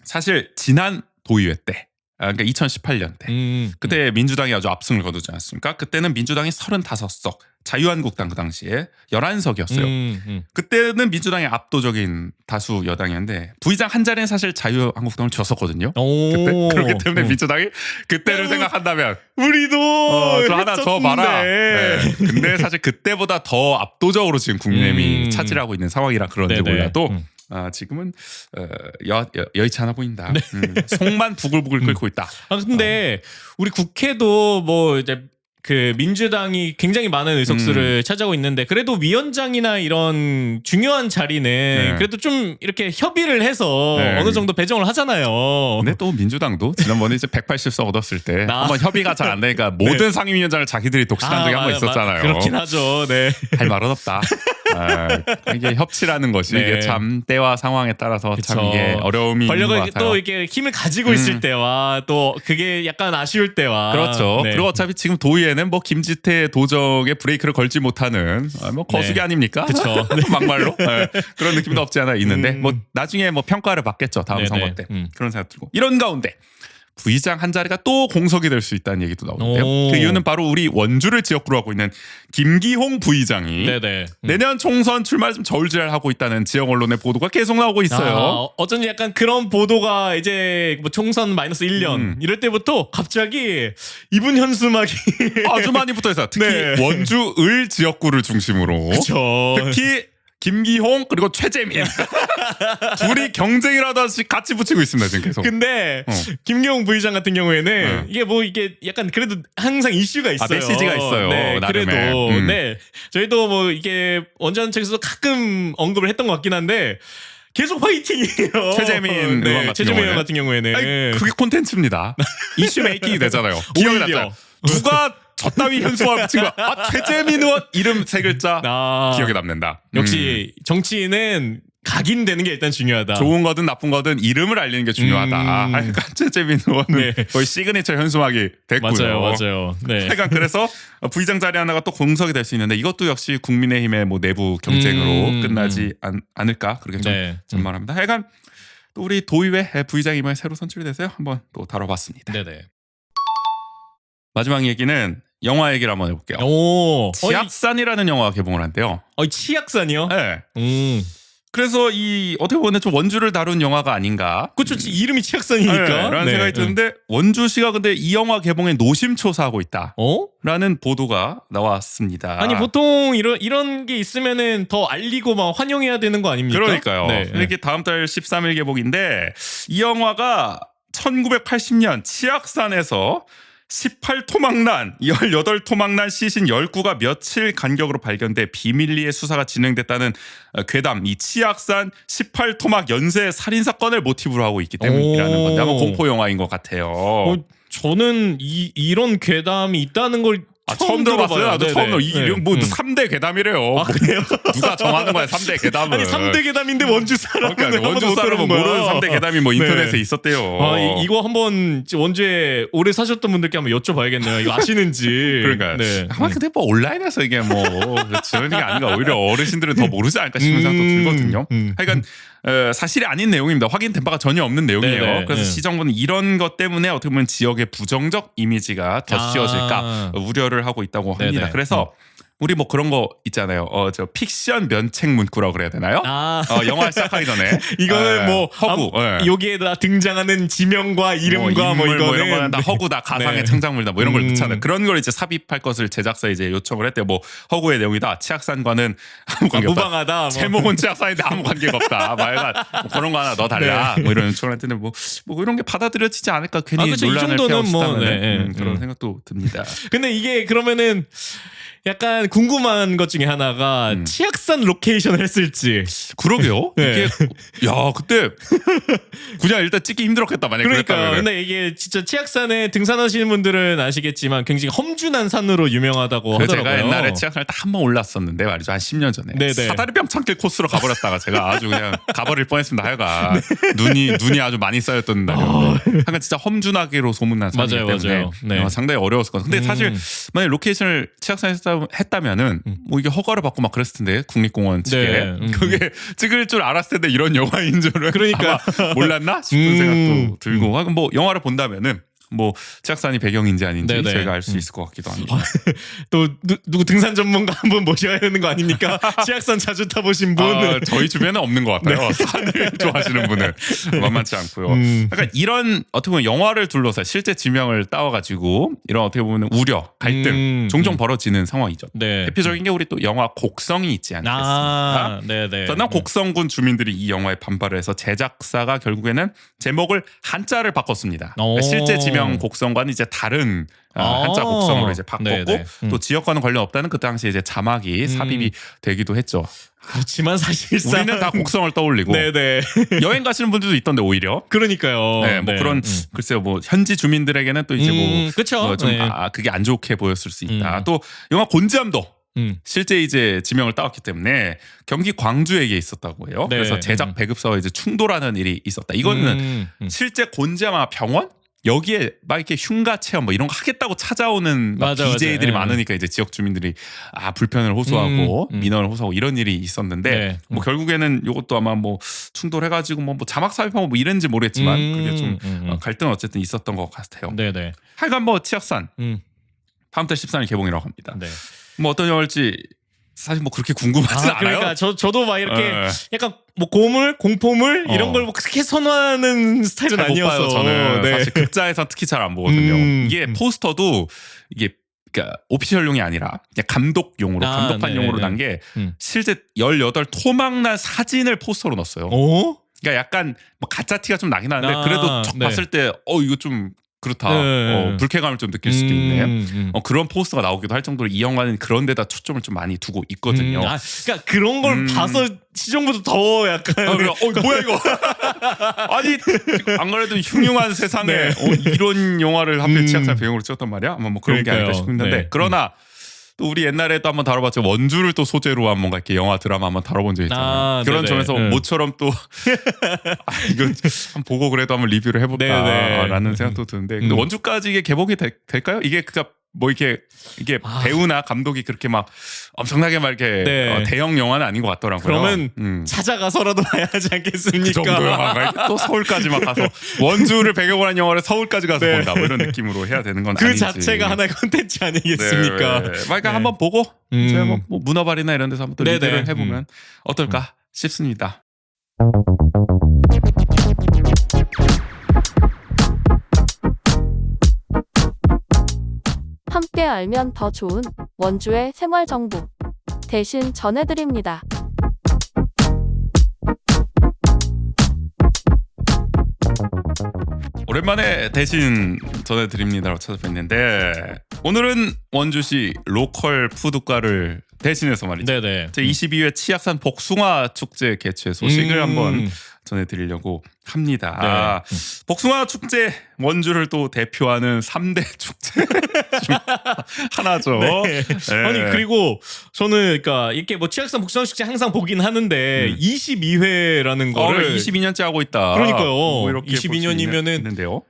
사실 지난 도의회 때 그러니까 2018년 때 그때 민주당이 아주 압승을 거두지 않았습니까? 그때는 민주당이 35석, 자유한국당 그 당시에 11석이었어요. 그때는 민주당이 압도적인 다수 여당이었는데 부의장 한 자리는 사실 자유한국당을 줬었거든요. 그때 그렇기 때문에 민주당이 그때를 생각한다면 우리도 저 하나 줘 봐라. 했었는데. 네. 근데 사실 그때보다 더 압도적으로 지금 국민의힘이 차지하고 있는 상황이라 그런지 네네. 몰라도 지금은 여의치 않아 보인다. 속만 부글부글 끓고 있다. 근데 우리 국회도 뭐 이제 그 민주당이 굉장히 많은 의석수를 차지하고 있는데 그래도 위원장이나 이런 중요한 자리는 그래도 좀 이렇게 협의를 해서 어느 정도 배정을 하잖아요. 근데 또 민주당도 지난번에 이제 180석 얻었을 때 한번 협의가 잘 안 되니까 모든 상임위원장을 자기들이 독식한 적이 한번 있었잖아요. 그렇긴 하죠. 네. 할 말은 없다. 이게 협치라는 것이 네. 이게 참 때와 상황에 따라서 참 그쵸. 이게 어려움이 있는 것 권력을 같아요. 또 이렇게 힘을 가지고 있을 때와 또 그게 약간 아쉬울 때와 그렇죠. 네. 그리고 어차피 지금 도의회는 뭐 김지태 도적에 브레이크를 걸지 못하는 뭐 거수기 네. 아닙니까? 그쵸. 막말로 네. 그런 느낌도 없지 않아 있는데 뭐 나중에 뭐 평가를 받겠죠. 다음 네네. 선거 때 그런 생각 들고 이런 가운데 부의장 한 자리가 또 공석이 될 수 있다는 얘기도 나오는데요. 오. 그 이유는 바로 우리 원주를 지역구로 하고 있는 김기홍 부의장이 네네. 내년 총선 출마를 좀 저울질하고 있다는 지역 언론의 보도가 계속 나오고 있어요. 어쩐지 약간 그런 보도가 이제 뭐 총선 -1년 이럴 때부터 갑자기 이분 현수막이 아주 많이 붙어 있어요. 특히 네. 원주 을 지역구를 중심으로. 그쵸. 특히 김기홍 그리고 최재민 둘이 경쟁이라다시 같이 붙이고 있습니다 지금 계속. 근데 김경훈 부의장 같은 경우에는 이게 약간 그래도 항상 이슈가 있어요. 메시지가 있어요. 네, 나름의. 그래도 네 저희도 뭐 이게 원전책에서도 가끔 언급을 했던 것 같긴 한데 계속 화이팅이에요. 최재민 의원 같은 최재민 의원 경우에는. 같은 경우에는 아니, 그게 콘텐츠입니다. 이슈 메이킹이 되잖아요. 기억이 오히려. 났잖아요. 누가 저 따위 현수화 붙인 거야. 최재민 의원 이름 세 글자 기억에 남는다. 역시 정치인은 각인되는 게 일단 중요하다. 좋은 거든 나쁜 거든 이름을 알리는 게 중요하다. 그러니까 최재민 의원은 거의 시그니처 현수막이 됐고요. 맞아요. 네. 하여간 그래서 부의장 자리 하나가 또 공석이 될 수 있는데 이것도 역시 국민의힘의 뭐 내부 경쟁으로 끝나지 않을까 그렇게 좀 전망합니다. 하여간 또 우리 도의회 부의장이 이번에 새로 선출이 돼서요. 한번 또 다뤄봤습니다. 네네. 마지막 얘기는 영화 얘기를 한번 해볼게요. 오. 치악산이라는 영화가 개봉을 한대요. 치악산이요? 네. 그래서 이 어떻게 보면 좀 원주를 다룬 영화가 아닌가. 그렇죠. 이름이 치악산이니까. 라는 생각이 드는데 원주시가 근데 이 영화 개봉에 노심초사하고 있다. 어? 라는 보도가 나왔습니다. 아니 보통 이런 게 있으면은 더 알리고 막 환영해야 되는 거 아닙니까? 그러니까요. 네. 이게 다음 달 13일 개봉인데 이 영화가 1980년 치악산에서 18토막난, 18토막난 시신 10구가 며칠 간격으로 발견돼 비밀리에 수사가 진행됐다는 괴담, 이 치악산 18토막 연쇄 살인사건을 모티브로 하고 있기 때문이라는 건데 아마 공포영화인 것 같아요. 저는 이런 괴담이 있다는 걸 처음 들어봤어요. 나도 처음 들어. 이런 뭐 3대 괴담이래요. 아, 그래요? 누가 정하는 거야 3대 괴담을. 아니 3대 괴담인데 원주 사람은 그러니까 원주 사람은 모르는 3대 괴담이 뭐 인터넷에 네. 있었대요. 이거 한번 원주에 오래 사셨던 분들께 한번 여쭤봐야겠네요. 이거 아시는지. 그러니까 네. 아마 근데 뭐 온라인에서 이게 뭐 저런 게 아닌가. 오히려 어르신들은 더 모르지 않을까 싶은 생각도 들거든요. 하여간 사실이 아닌 내용입니다. 확인된 바가 전혀 없는 내용이에요. 네네. 그래서 네. 시정부는 이런 것 때문에 어떻게 보면 지역의 부정적 이미지가 더 씌워질까 우려를 하고 있다고 합니다. 네네. 그래서 우리 뭐 그런 거 있잖아요. 저 픽션 면책 문구라고 그래야 되나요? 영화 시작하기 전에 이거는 뭐 허구. 여기에다 등장하는 지명과 이름과 뭐 인물 이거는 이런 거다 허구다 가상의 네. 창작물이다 뭐 이런 걸 넣잖아요. 그런 걸 이제 삽입할 것을 제작사에 이제 요청을 했대요. 뭐 허구의 내용이다. 치악산과는 아무 관계 없다. 무방하다. 뭐. 제목은 치악산인데 아무 관계가 없다. 말간 뭐 그런 거 하나 넣어 달라. 네. 뭐 이런 요청을 했더니 뭐 이런 게 받아들여지지 않을까 괜히 그쵸. 이 논란을 정도는 피하고 뭐, 싶다는 네. 그런 생각도 듭니다. 근데 이게 그러면은 약간 궁금한 것 중에 하나가 치악산 로케이션을 했을지. 그러게요. 네. 이게 야 그때 그냥 일단 찍기 힘들었겠다 만약에 그러니까 그랬다면. 근데 이게 진짜 치악산에 등산하시는 분들은 아시겠지만 굉장히 험준한 산으로 유명하다고 하더라고요. 제가 옛날에 치악산을 딱 한 번 올랐었는데 말이죠. 한 10년 전에. 네네. 사다리병 참길 코스로 가버렸다가 제가 아주 그냥 가버릴 뻔했습니다. 하여간 눈이 아주 많이 쌓였던 날이었는데 하여간 진짜 험준하기로 소문난 산이기 맞아요, 때문에 맞아요. 네. 상당히 어려웠을 것 같아요. 근데 사실 만약 로케이션을 치악산에서 했다면은 뭐 이게 허가를 받고 막 그랬을 텐데 국립공원 측에 네. 그게 찍을 줄 알았을 텐데 이런 영화인 줄은 그러니까. 아마 몰랐나 싶은 생각도 들고 하여간 뭐 영화를 본다면은 뭐 치악산이 배경인지 아닌지 네네. 저희가 알 수 있을 것 같기도 합니다. 또 누구 등산 전문가 한 분 모셔야 되는 거 아닙니까? 치악산 자주 타보신 분. 저희 주변에 없는 것 같아요. 산을 좋아하시는 분은 만만치 않고요. 그러니까 이런 어떻게 보면 영화를 둘러서 실제 지명을 따와가지고 이런 어떻게 보면 우려, 갈등 종종 벌어지는 상황이죠. 네. 대표적인 게 우리 또 영화 곡성이 있지 않겠습니까? 네네. 전남 곡성군 주민들이 이 영화에 반발을 해서 제작사가 결국에는 제목을 한자를 바꿨습니다. 오. 실제 지명 곡성과는 이제 다른 한자 곡성으로 이제 바꿨고 네네. 또 지역과는 관련 없다는 그 당시 이제 자막이 삽입이 되기도 했죠. 그렇지만 사실상 우리는 다 곡성을 떠올리고 네네. 여행 가시는 분들도 있던데 오히려. 그러니까요. 네, 뭐 그런 글쎄요, 뭐 현지 주민들에게는 또 이제 그쵸. 좀 네. 그게 안 좋게 보였을 수 있다. 또 영화 곤지암도 실제 이제 지명을 따왔기 때문에 경기 광주에게 있었다고 해요. 네. 그래서 제작 배급사와 이제 충돌하는 일이 있었다. 이거는 실제 곤지암 병원 여기에 막 이렇게 흉가 체험 뭐 이런 거 하겠다고 찾아오는 막 맞아, BJ들이 맞아. 많으니까 이제 지역 주민들이 불편을 호소하고 민원을 호소하고 이런 일이 있었는데 네. 뭐 결국에는 이것도 아마 뭐 충돌해가지고 뭐 자막 삽입하고 뭐 이랬는지 모르겠지만 그게 좀 갈등은 어쨌든 있었던 것 같아요. 네네. 하여간 뭐 치악산 다음 달 13일 개봉이라고 합니다. 네. 뭐 어떤 영화일지 사실 뭐 그렇게 궁금하진 않아요. 그러니까 저도 막 이렇게 네. 약간 뭐 고물, 공포물 이런 걸 뭐 그렇게 선호하는 스타일은 잘 못 아니어서 봐요, 저는. 네. 사실 극장에서 특히 잘 안 보거든요. 이게 포스터도 이게 그러니까 오피셜용이 아니라 그냥 감독용으로 감독판용으로 네, 난 게 실제 18 토막난 사진을 포스터로 넣었어요. 어? 그러니까 약간 뭐 가짜 티가 좀 나긴 하는데 그래도 적 네. 봤을 때 이거 좀 그렇다. 네. 불쾌감을 좀 느낄 수도 있네. 그런 포스터가 나오기도 할 정도로 이 영화는 그런 데다 초점을 좀 많이 두고 있거든요. 그러니까 그런 걸 봐서 시정부도 더 약간 그래, 뭐야 이거? 아니 안 그래도 흉흉한 세상에 네. 이런 영화를 하필 치악산 배경으로 찍었단 말이야? 아마 뭐 그런 게 아닐까 그러니까요. 싶은데 네. 그러나 또 우리 옛날에 또 한번 다뤄봤죠. 원주를 또 소재로 한 뭔가 이렇게 영화 드라마 한번 다뤄본 적 있잖아요. 그런 네네. 점에서 모처럼 또 이거 한번 보고 그래도 한번 리뷰를 해볼까라는 네네. 생각도 드는데 근데 원주까지 이게 개봉이 될까요? 이게 그니까 뭐 이게 배우나 감독이 그렇게 막 엄청나게 막 이렇게 네. 대형 영화는 아닌 것 같더라고요. 그러면 찾아가서라도 봐야 하지 그 않겠습니까? 정도 영화가 또 서울까지 막 가서 원주를 배경으로 한 영화를 서울까지 가서 네. 본다 뭐 이런 느낌으로 해야 되는 건 그 아니지. 자체가 하나의 콘텐츠 아니겠습니까? 네. 그러니까 네. 한번 보고 저희 뭐 문어발이나 이런 데서 한번 또 네네. 리뷰를 해보면 어떨까 싶습니다. 함께 알면 더 좋은 원주의 생활 정보 대신 전해드립니다. 오랜만에 대신 전해드립니다라고 찾아뵀는데 오늘은 원주시 로컬 푸드과를 대신해서 말이죠. 네네. 제 22회 치악산 복숭아 축제 개최 소식을 한번 전해드리려고 합니다. 네. 복숭아 축제 원주를 또 대표하는 3대 축제 중 하나죠. 네. 네. 아니 그리고 저는 그러니까 이렇게 뭐 치악산 복숭아 축제 항상 보긴 하는데 22회라는 거를 22년째 하고 있다. 그러니까요. 뭐 이렇게 22년이면은 있는데요.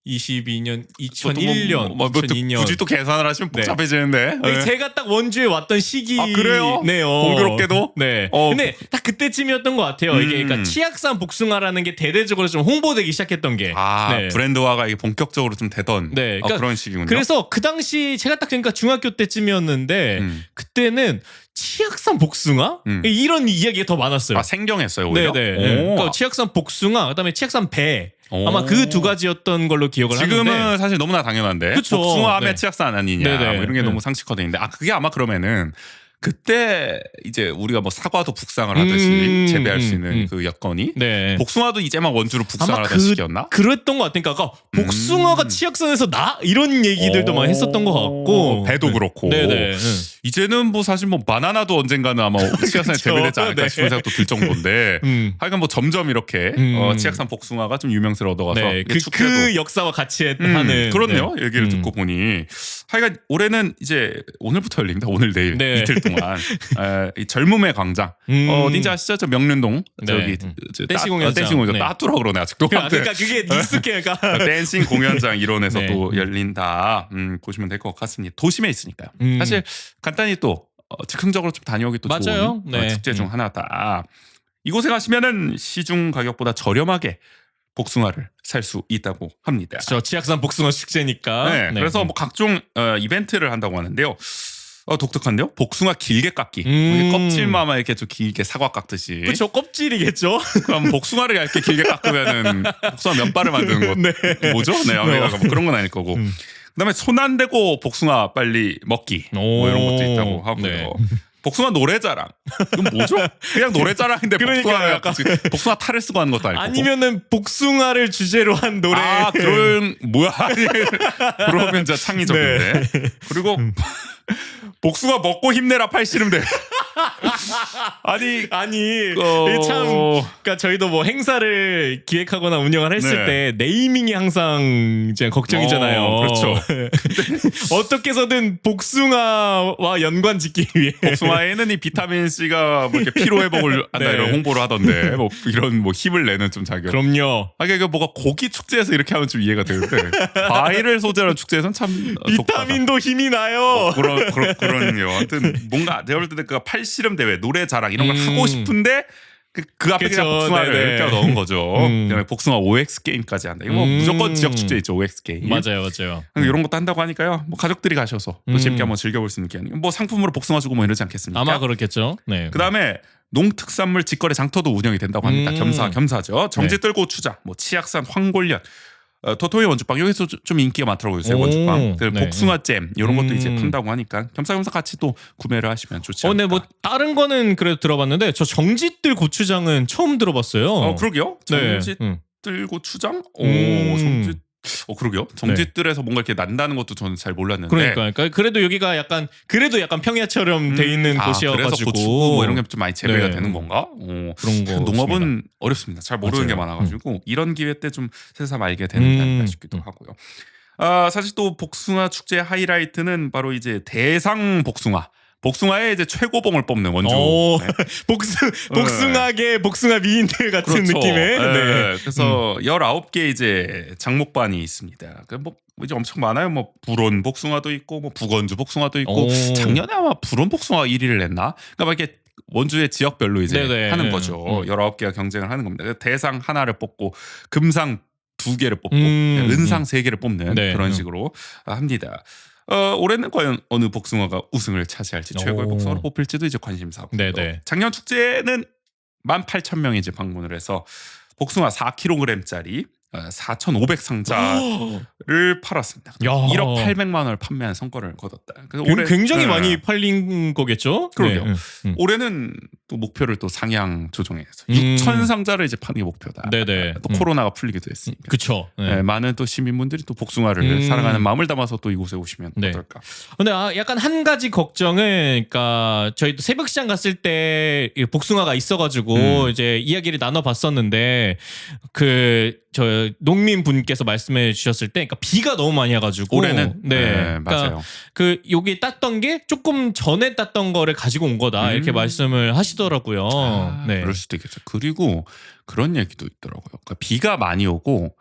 22년, 2001년, 뭐 2002년. 굳이 또 계산을 하시면 네. 복잡해지는데. 네. 제가 딱 원주에 왔던 시기. 아, 그래요? 네요. 공교롭게도? 네. 어. 근데 딱 그때쯤이었던 것 같아요. 이게 그러니까 치악산 복숭아라는 게 대대적으로 좀 홍보되기 시작했던 게. 네. 브랜드화가 이게 본격적으로 좀 되던 네, 그러니까 그런 시기군요. 그래서 그 당시 제가 딱 그러니까 중학교 때쯤이었는데 그때는 치악산 복숭아 이런 이야기가 더 많았어요. 생경했어요 오히려. 네네. 오. 그러니까 치악산 복숭아, 그다음에 치악산 배. 오. 아마 그 두 가지였던 걸로 기억을 지금은 하는데. 사실 너무나 당연한데 그쵸. 복숭아하면 네. 치악산 아니냐 네네. 뭐 이런 게 네. 너무 상식화돼 있는데 그게 아마 그러면은 그때 이제 우리가 뭐 사과도 북상을 하듯이 재배할 수 있는 그 여건이 네. 복숭아도 이제 막 원주로 북상을 아마 하던 시기였나? 그랬던 것 같으니까 복숭아가 치악산에서 나 이런 얘기들도 많이 했었던 것 같고 배도 네. 그렇고 네네. 이제는 뭐 사실 뭐 바나나도 언젠가는 아마 치악산에 그쵸. 재배되지 않을까 네. 싶은 생각도 들 정도인데 하여간 뭐 점점 이렇게 치악산 복숭아가 좀 유명세를 얻어가서 네. 이게 축제도 그 역사와 같이 하는 그렇네요. 네. 얘기를 듣고 보니 하여간 올해는 이제 오늘부터 열립니다. 오늘 내일 네. 이틀 동안 이 젊음의 광장 어딘지 아시죠? 저 명륜동 네. 저기 댄싱 공연장. 댄싱 공연장 네. 따뚜라 그러네 아직도. 그러니까 그게 익숙해. 그러니까 댄싱 공연장 일원에서 네. 또 열린다. 보시면 될 것 같습니다. 도심에 있으니까요. 사실 간단히 또 즉흥적으로 좀 다녀오기 또 맞아요. 좋은 네. 축제 중 하나다. 이곳에 가시면은 시중 가격보다 저렴하게 복숭아를 살 수 있다고 합니다. 저 치악산 복숭아 축제니까. 네, 그래서 뭐 각종 이벤트를 한다고 하는데요. 독특한데요? 복숭아 길게 깎기. 이게 껍질만 이렇게 좀 길게 사과 깎듯이. 그쵸, 껍질이겠죠. 그럼 복숭아를 얇게 길게 깎으면은 복숭아 면발을 만드는 것 네. 뭐죠? 네, 뭐 그런 건 아닐 거고. 그다음에 손 안 대고 복숭아 빨리 먹기. 뭐 이런 것도 있다고 하고요. 네. 복숭아 노래자랑. 이건 뭐죠? 그냥 노래자랑인데 그러니까요, 복숭아 탈을 쓰고 하는 것도 아니고. 아니면은 복숭아를 주제로 한 노래. 그런 뭐야? 그러면 진짜 창의적인데. 네. 그리고 복숭아 먹고 힘내라 팔씨름대. 아니 이게 참 그러니까 저희도 뭐 행사를 기획하거나 운영을 했을 때 네이밍이 항상 이제 걱정이잖아요. 그렇죠. 어떻게 해서든 복숭아와 연관 짓기 위해 복숭아에는 이 비타민 C가 뭐 이렇게 피로 회복을 한다 네. 이런 홍보를 하던데 뭐 이런 뭐 힘을 내는 좀 자격. 그럼요. 이게 뭐가 고기 축제에서 이렇게 하면 좀 이해가 되는데 과일을 소재로 한 축제에서는 참 비타민도 힘이 나요. 그런요. 아무튼 뭔가 내가 볼 때는 그 팔씨름 대회, 노래 자랑 이런 걸 하고 싶은데 그 앞에 그쵸, 그냥 복숭아를 네네. 껴 넣은 거죠. 그다음에 복숭아 OX 게임까지 한다. 이거 뭐 무조건 지역 축제 있죠. OX 게임. 맞아요. 이런 것도 한다고 하니까요. 뭐 가족들이 가셔서 또 재밌게 한번 즐겨볼 수 있는 기회. 뭐 상품으로 복숭아 주고 뭐 이러지 않겠습니까? 아마 그렇겠죠. 네. 그다음에 농특산물 직거래 장터도 운영이 된다고 합니다. 겸사죠. 정지뜰 고추장, 뭐 치악산 황골련, 도토리 원주빵 여기서 좀 인기가 많더라고요. 제 원주빵. 네. 복숭아잼 이런 것도 이제 판다고 하니까 겸사겸사 같이 또 구매를 하시면 좋지 않을까. 근데 뭐 다른 거는 그래도 들어봤는데 저 정지뜰 고추장은 처음 들어봤어요. 그러게요. 네. 정지뜰 고추장? 그러게요. 네. 정지뜰에서 뭔가 이렇게 난다는 것도 저는 잘 몰랐는데. 그러니까 그래도 여기가 약간 평야처럼 돼 있는 곳이어가지고 그래서 고추고 뭐 이런 게 좀 많이 재배가 네. 되는 건가? 그런 거. 농업은 어렵습니다. 잘 모르는 게 맞아요. 많아가지고 이런 기회 때 좀 새삼 알게 되는 게 아닐까 싶기도 하고요. 사실 또 복숭아 축제 하이라이트는 바로 이제 대상 복숭아. 복숭아의 이제 최고봉을 뽑는 원주. 네. 복숭아계 복숭아 미인들 같은 그렇죠. 느낌의. 네. 그래서 19개 이제 장목반이 있습니다. 뭐 이제 엄청 많아요. 뭐 불온 복숭아도 있고 뭐 북원주 복숭아도 있고 작년에 아마 불온 복숭아 1위를 냈나? 그러니까 막 이렇게 원주의 지역별로 이제 네네. 하는 거죠. 19개가 경쟁을 하는 겁니다. 대상 하나를 뽑고 금상 2개를 뽑고 은상 3개를 뽑는 네. 그런 식으로 합니다. 올해는 과연 어느 복숭아가 우승을 차지할지 최고의 복숭아로 뽑힐지도 이제 관심사고요. 네네. 작년 축제는 18,000명이 이제 방문을 해서 복숭아 4kg짜리 4,500상자를 팔았습니다. 야. 1억 800만 원을 판매한 성과를 거뒀다. 그래서 굉장히 네. 많이 팔린 거겠죠? 그러게요. 네. 올해는 또 목표를 또 상향 조정해서 6천 6,000상자를 이제 파는 게 목표다. 네네. 또 코로나가 풀리기도 했으니까. 그쵸. 네. 네, 많은 또 시민분들이 또 복숭아를 사랑하는 마음을 담아서 또 이곳에 오시면 네. 어떨까. 근데 약간 한 가지 걱정은, 그러니까 저희도 새벽시장 갔을 때 복숭아가 있어가지고 이제 이야기를 나눠봤었는데 저 농민 분께서 말씀해 주셨을 때, 그러니까 비가 너무 많이 와가지고 올해는 네, 맞아요. 그러니까 여기 땄던 게 조금 전에 땄던 거를 가지고 온 거다 이렇게 말씀을 하시더라고요. 네. 그럴 수도 있겠죠. 그리고 그런 얘기도 있더라고요. 그러니까 비가 많이 오고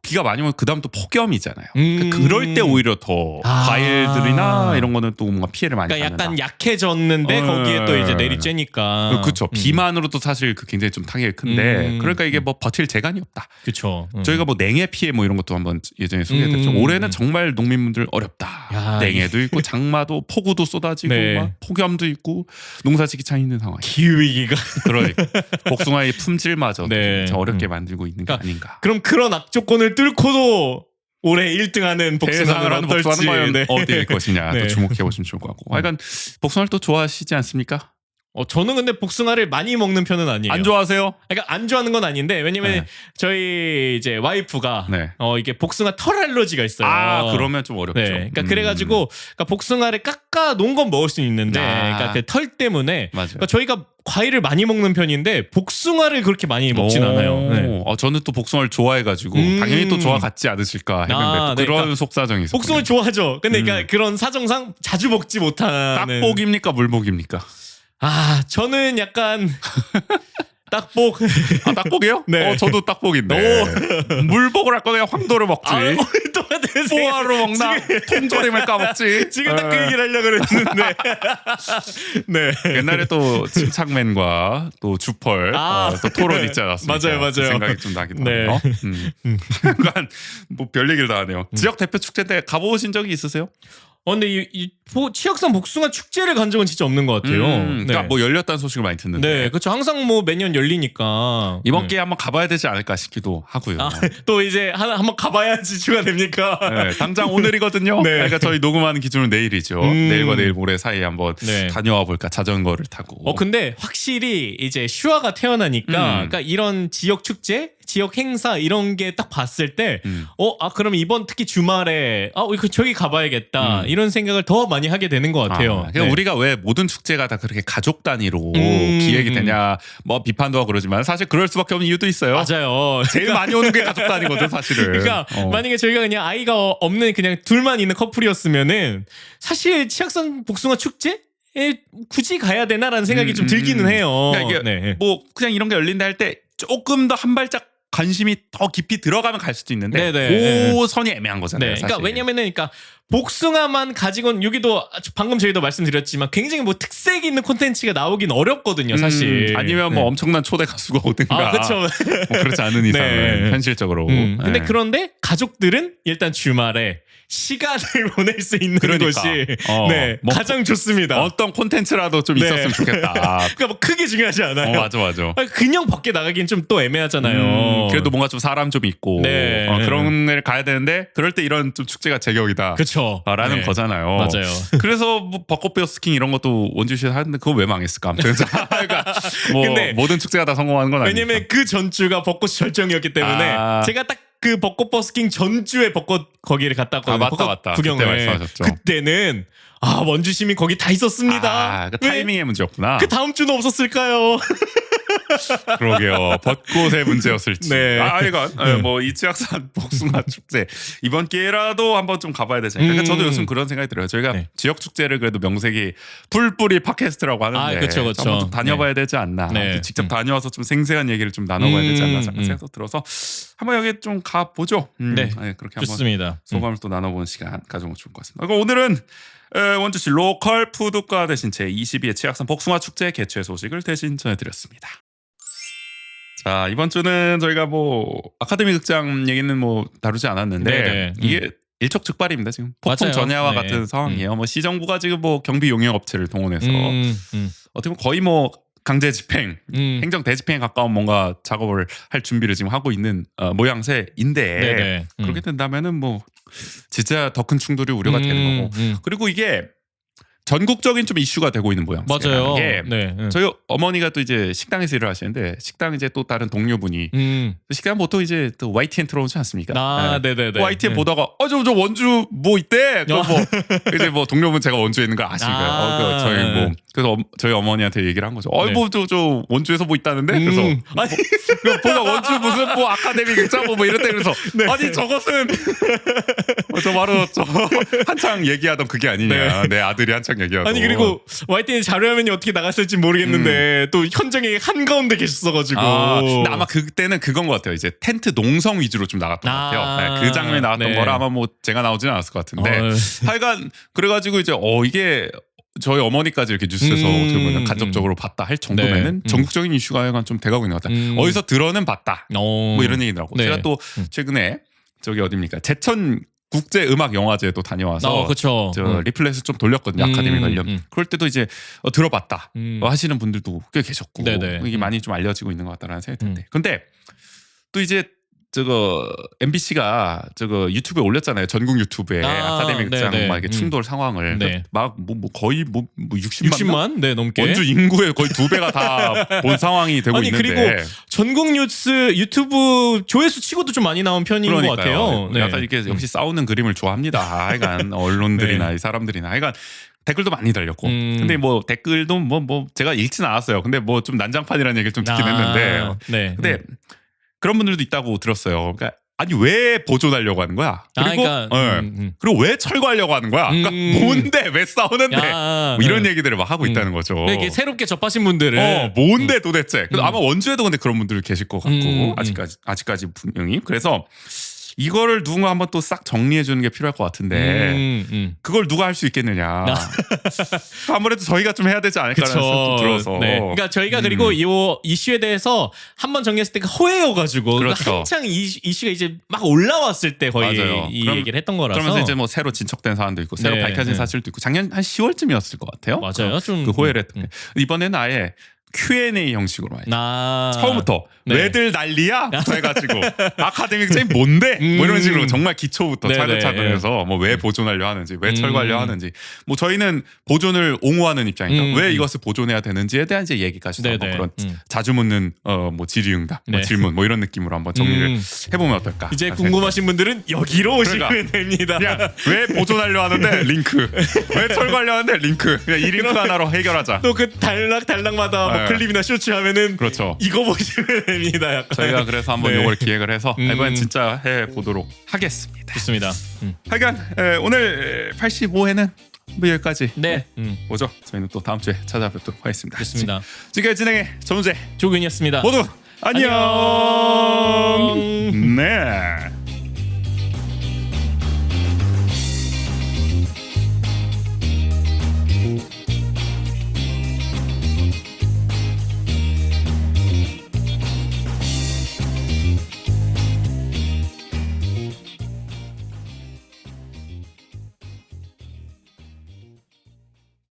비가 많이 오면 그다음 또 폭염이잖아요. 그러니까 그럴 때 오히려 더 과일들이나 이런 거는 또 뭔가 피해를 많이 그러니까 받는다. 약간 약해졌는데 거기에 또 이제 내리쬐니까. 그렇죠. 비만으로도 사실 그 굉장히 좀 타격이 큰데 그러니까 이게 뭐 버틸 재간이 없다. 그렇죠. 저희가 뭐 냉해 피해 뭐 이런 것도 한번 예전에 소개했죠. 올해는 정말 농민분들 어렵다. 야, 냉해도 있고 장마도 폭우도 쏟아지고 네. 막 폭염도 있고 농사짓기 참 힘든 상황. 기후위기가. 그러니까 복숭아의 품질마저 네. 어렵게 만들고 있는 게 그러니까 아닌가. 그럼 그런 악조건을 뚫고도 올해 1등하는 복숭아는 하는 어떨지. 복숭아는 과연 네. 어디일 것이냐 네. 또 주목해 보시면 좋을 것 같고. 하여간 복숭아를 또 좋아하시지 않습니까? 저는 근데 복숭아를 많이 먹는 편은 아니에요. 안 좋아하세요? 그러니까 안 좋아하는 건 아닌데, 왜냐면 네. 저희 이제 와이프가 네. 이게 복숭아 털 알러지가 있어요. 그러면 좀 어렵죠. 네, 그러니까 그래가지고 그러니까 복숭아를 깎아 놓은 건 먹을 수 있는데, 그러니까 그 털 때문에 맞아요. 그러니까 저희가 과일을 많이 먹는 편인데 복숭아를 그렇게 많이 먹진 않아요. 네. 저는 또 복숭아를 좋아해가지고 당연히 또 좋아 같지 않으실까 했는데 또 네, 그런 그러니까 속사정이 있었군요. 복숭아를 좋아하죠. 근데 그러니까 그런 사정상 자주 먹지 못하는. 딱복입니까 물복입니까? 저는 약간 딱복. 딱복이요? 네. 저도 딱복인데. 물복을 할 거면 황도를 먹지. 뽀아로 먹나? 통조림을 까먹지. 지금 딱 그 얘기를 하려고 그랬는데. 네. 옛날에 또 침착맨과 또 주펄 또 토론 있지 않았습니까? 맞아요, 맞아요. 그 생각이 좀 나기도 네. 하네요. 약간 뭐 별 얘기를 다 하네요. 지역 대표 축제 때 가보신 적이 있으세요? 근데 이 치역산 복숭아 축제를 간 적은 진짜 없는 것 같아요. 그러니까 네. 뭐 열렸다는 소식을 많이 듣는데. 네, 그렇죠. 항상 뭐 매년 열리니까. 이번 기회에 한번 가봐야 되지 않을까 싶기도 하고요. 또 이제 한번 가봐야지 추가됩니까? 네, 당장 오늘이거든요. 네. 그러니까 저희 녹음하는 기준은 내일이죠. 내일과 내일 모레 사이에 한번 네. 다녀와 볼까 자전거를 타고. 근데 확실히 이제 슈아가 태어나니까, 그러니까 이런 지역 축제, 지역 행사 이런 게 딱 봤을 때, 그럼 이번 특히 주말에 저기 가봐야겠다 이런 생각을 더 많이 하게 되는 것 같아요. 그러니까 네. 우리가 왜 모든 축제가 다 그렇게 가족 단위로 기획이 되냐, 뭐 비판도 하고 그러지만 사실 그럴 수밖에 없는 이유도 있어요. 맞아요. 제일 많이 오는 게 가족 단위거든 사실은. 그러니까 만약에 저희가 그냥 아이가 없는 그냥 둘만 있는 커플이었으면은 사실 치악산 복숭아 축제? 굳이 가야 되나라는 생각이 좀 들기는 해요. 그러니까 이게 네. 뭐 그냥 이런 게 열린다 할 때 조금 더 한 발짝 관심이 더 깊이 들어가면 갈 수도 있는데 네네. 그 선이 애매한 거잖아요. 네, 사실. 그러니까 왜냐면은 그러니까 복숭아만 가지고는 여기도 방금 저희도 말씀드렸지만 굉장히 뭐 특색 있는 콘텐츠가 나오긴 어렵거든요, 사실. 아니면 뭐 네. 엄청난 초대 가수가 오든가. 그렇죠. 뭐 그렇지 않은 이상은 네. 현실적으로. 근데 네. 그런데 가족들은 일단 주말에 시간을 보낼 수 있는 그러니까. 것이 네, 뭐 가장 좋습니다. 어떤 콘텐츠라도 좀 네. 있었으면 좋겠다. 그러니까 뭐 크게 중요하지 않아요. 맞아. 그냥 밖에 나가긴 좀 또 애매하잖아요. 그래도 뭔가 좀 사람 좀 있고 네. 그런 데를 가야 되는데 그럴 때 이런 좀 축제가 제격이다. 그렇죠. 라는 네. 거잖아요. 맞아요. 그래서 뭐 벚꽃 버스킹 이런 것도 원주시에서 하는데 그거 왜 망했을까? 아무튼 그러니까 뭐 근데 모든 축제가 다 성공하는 건 아니니까. 왜냐면 그 전주가 벚꽃이 절정이었기 때문에 제가 딱 그 벚꽃 버스킹 전주에 벚꽃 거기를 갔다 왔거든요. 맞다. 구경을. 그때 말씀하셨죠. 그때는 원주 시민 거기 다 있었습니다. 그 왜 타이밍의 문제였구나. 그 다음 주는 없었을까요? 그러게요. 벚꽃의 문제였을지. 네. 이건 뭐이 치악산 복숭아 축제 이번 기회라도 한번 좀 가봐야 되지 않을까. 그러니까 저도 요즘 그런 생각이 들어요. 저희가 네. 지역 축제를 그래도 명색이 풀뿌리 팟캐스트라고 하는데 그쵸. 한번 좀 다녀봐야 되지 않나. 네. 직접 다녀와서 좀 생생한 얘기를 좀 나눠봐야 되지 않나 잠깐 생각도 들어서 한번 여기 좀 가보죠. 네. 그렇게 한번 좋습니다. 소감을 또 나눠보는 시간 가져보면 좋을 것 같습니다. 그리고 오늘은 원주시 로컬 푸드과 대신 제22회 치악산 복숭아 축제 개최 소식을 대신 전해드렸습니다. 자, 이번 주는 저희가 뭐 아카데미 극장 얘기는 뭐 다루지 않았는데 네네. 이게 일촉즉발입니다. 지금 폭풍 맞아요. 전야와 네. 같은 상황이에요. 뭐 시정부가 지금 뭐 경비 용역 업체를 동원해서 음. 어떻게 보면 거의 뭐 강제 집행, 행정 대집행에 가까운 뭔가 작업을 할 준비를 지금 하고 있는 모양새인데 네네. 그렇게 된다면은 뭐 진짜 더 큰 충돌이 우려가 되는 거고 그리고 이게 전국적인 좀 이슈가 되고 있는 모양새라는 맞아요. 게 네. 저희 어머니가 또 이제 식당에서 일을 하시는데 식당 이제 또 다른 동료분이 식당 보통 이제 또 YTN 틀어오지 않습니까? 아, 네네네. YTN 보다가 저 원주 뭐 있대. 뭐 이제 뭐 동료분 제가 원주에 있는 걸 아시니까 저희 뭐 그래서 저희 어머니한테 얘기를 한 거죠. 네. 뭐저 원주에서 뭐 있다는데 그래서 아니 보다 원주 무슨 뭐 아카데미 극장 뭐 이랬대 그래서 아니 저것은 저 바로 저 한창 얘기하던 그게 아니냐. 내 아들이 한창 얘기하던. 아니 그리고 YTN 자료화면이 어떻게 나갔을지 모르겠는데 또 현장에 한가운데 계셨어가지고 근데 아마 그때는 그건 것 같아요. 이제 텐트 농성 위주로 좀 나갔던 것 같아요. 네, 그 장면이 나왔던 거라 아마 뭐 제가 나오지는 않았을 것 같은데 하여간 그래가지고 이제 이게 저희 어머니까지 이렇게 뉴스에서 어떻게 보면 간접적으로 봤다 할 정도면은 전국적인 이슈가 약간 좀 돼가고 있는 것 같다. 어디서 들어는 봤다. 뭐 이런 얘기더라고. 네. 제가 또 최근에 저기 어딥니까 제천 국제음악영화제도 다녀와서 그쵸. 저 리플렛을 좀 돌렸거든요. 아카데미 관련. 그럴 때도 이제 들어봤다 하시는 분들도 꽤 계셨고 네네. 이게 많이 좀 알려지고 있는 것 같다라는 생각이 드는데 근데 또 이제 저거 MBC가 저거 유튜브에 올렸잖아요. 전국 유튜브에 아카데미 극장 막 이렇게 충돌 상황을 막 뭐 거의 뭐 60만 네 넘게 원주 인구의 거의 2배가 다 본 상황이 되고 아니, 있는데 그리고 전국 뉴스 유튜브 조회수 치고도 좀 많이 나온 편인 것 같아요. 네. 약간 이렇게 역시 싸우는 그림을 좋아합니다. 하여간 언론들이나 이 사람들이나 하여간 댓글도 많이 달렸고 근데 뭐 댓글도 뭐 제가 읽지는 않았어요. 근데 뭐 좀 난장판이라는 얘기를 좀 듣긴 했는데 근데 그런 분들도 있다고 들었어요. 그러니까 아니 왜 보존하려고 하는 거야? 그리고 그리고 왜 철거하려고 하는 거야? 그러니까 뭔데 왜 싸우는데? 뭐 이런 얘기들을 막 하고 있다는 거죠. 이게 새롭게 접하신 분들은 뭔데 도대체? 아마 원주에도 근데 그런 분들 계실 것 같고 아직까지 분명히 그래서 이거를 누군가 한번 또 싹 정리해 주는 게 필요할 것 같은데 그걸 누가 할 수 있겠느냐. 아무래도 저희가 좀 해야 되지 않을까라는 생각도 들어서. 네. 그러니까 저희가 그리고 이 이슈에 대해서 한번 정리했을 때가 허예여가지고 그렇죠. 한창 이슈가 이제 막 올라왔을 때 거의 맞아요. 이 얘기를 했던 거라서. 그러면서 이제 뭐 새로 진척된 사안도 있고 새로 밝혀진 사실도 있고 작년 한 10월쯤이었을 것 같아요. 맞아요. 좀 그 호해를 했던 게 이번에는 아예 Q&A 형식으로 많이 처음부터 왜들 난리야?부터 해가지고 아카데미 극장이 뭔데? 뭐 이런 식으로 정말 기초부터 차근차근 해서 뭐 왜 보존하려 하는지 왜 철거하려 하는지 뭐 저희는 보존을 옹호하는 입장이다. 왜 이것을 보존해야 되는지에 대한 이제 얘기까지 한번 그런 자주 묻는 뭐 질의응답 뭐 질문 뭐 이런 느낌으로 한번 정리를 해보면 어떨까. 이제 궁금하신 분들은 여기로 오시면 됩니다. 그냥 왜 보존하려 하는데 링크 왜 철거하려 하는데 링크 그냥 이 링크 하나로 해결하자. 또 그 달락마다 클립이나 쇼츠 하면은 그렇죠. 이거 보시면 됩니다. 약간. 저희가 그래서 한번 요걸 기획을 해서 이번엔 진짜 해보도록 하겠습니다. 좋습니다. 하여간 오늘 85회는 뭐 여기까지 보죠. 저희는 또 다음 주에 찾아뵙도록 하겠습니다. 좋습니다. 지금까지 진행의 정우재 조균이었습니다. 모두 안녕. 네.